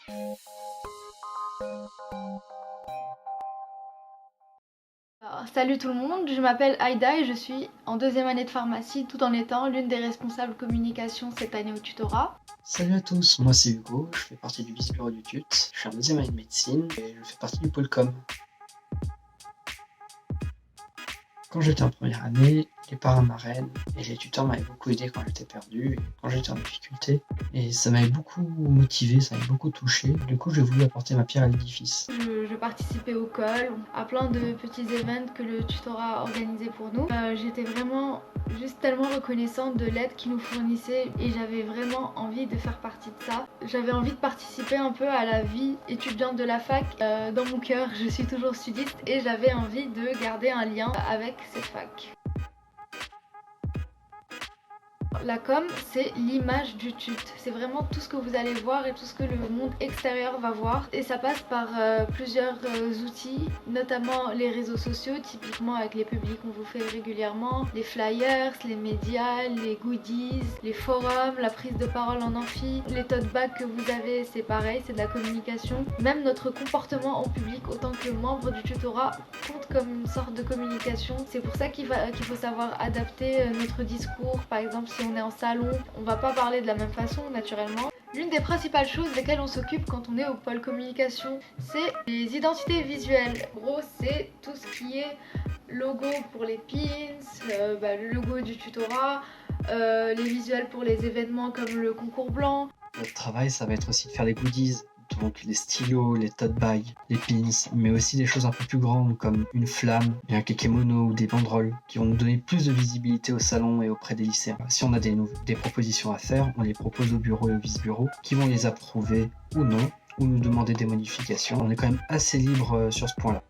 Alors, salut tout le monde, je m'appelle Aïda et je suis en deuxième année de pharmacie tout en étant l'une des responsables communication cette année au tutorat. Salut à tous, moi c'est Hugo, je fais partie du vice-bureau du TUT, je suis en deuxième année de médecine et je fais partie du pôle com. Quand j'étais en première année, les parrains marraines et les tuteurs m'avaient beaucoup aidé quand j'étais perdu, et quand j'étais en difficulté, et ça m'avait beaucoup motivé, ça m'avait beaucoup touché. Du coup, j'ai voulu apporter ma pierre à l'édifice. Je participais au call, à plein de petits events que le tutorat organisait pour nous. J'étais vraiment juste tellement reconnaissante de l'aide qu'ils nous fournissaient et j'avais vraiment envie de faire partie de ça. J'avais envie de participer un peu à la vie étudiante de la fac. Dans mon cœur, je suis toujours sudiste et j'avais envie de garder un lien avec cette fac. La com, c'est l'image du TUT. C'est vraiment tout ce que vous allez voir et tout ce que le monde extérieur va voir. Et ça passe par plusieurs outils, notamment les réseaux sociaux, typiquement avec les publics qu'on vous fait régulièrement, les flyers, les médias, les goodies, les forums, la prise de parole en amphi, les tote bags que vous avez, c'est pareil, c'est de la communication. Même notre comportement en public, autant que membre du tutorat, compte comme une sorte de communication. C'est pour ça qu'il faut savoir adapter notre discours. Par exemple, si on est en salon, on va pas parler de la même façon naturellement. L'une des principales choses desquelles on s'occupe quand on est au pôle communication, c'est les identités visuelles. En gros, c'est tout ce qui est logo pour les pins, le logo du tutorat, les visuels pour les événements comme le concours blanc. Notre travail, ça va être aussi de faire des goodies, donc les stylos, les tote bags, les pins, mais aussi des choses un peu plus grandes comme une flamme, un kekemono ou des banderoles qui vont nous donner plus de visibilité au salon et auprès des lycéens. Si on a des propositions à faire, on les propose au bureau et au vice-bureau qui vont les approuver ou non, ou nous demander des modifications. On est quand même assez libre sur ce point-là.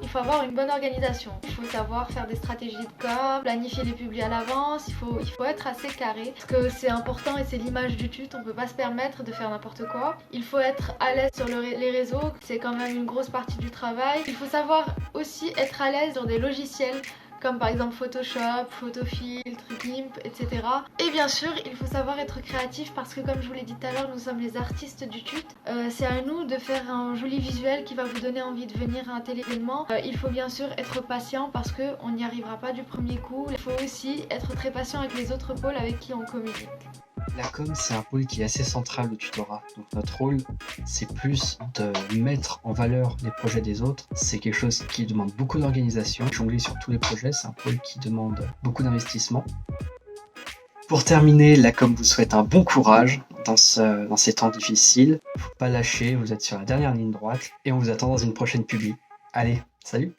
Il faut avoir une bonne organisation, il faut savoir faire des stratégies de com, planifier les publis à l'avance, il faut être assez carré parce que c'est important et c'est l'image du TUT, on peut pas se permettre de faire n'importe quoi. Il faut être à l'aise sur les réseaux, c'est quand même une grosse partie du travail. Il faut savoir aussi être à l'aise sur des logiciels comme par exemple Photoshop, Photofiltre, GIMP, etc. Et bien sûr, il faut savoir être créatif parce que comme je vous l'ai dit tout à l'heure, nous sommes les artistes du TUT. C'est à nous de faire un joli visuel qui va vous donner envie de venir à un tel événement. Il faut bien sûr être patient parce qu'on n'y arrivera pas du premier coup. Il faut aussi être très patient avec les autres pôles avec qui on communique. La com, c'est un pôle qui est assez central au tutorat. Donc notre rôle, c'est plus de mettre en valeur les projets des autres. C'est quelque chose qui demande beaucoup d'organisation. Jongler sur tous les projets, c'est un pôle qui demande beaucoup d'investissement. Pour terminer, la com vous souhaite un bon courage dans ces temps difficiles. Faut pas lâcher, vous êtes sur la dernière ligne droite et on vous attend dans une prochaine publi. Allez, salut!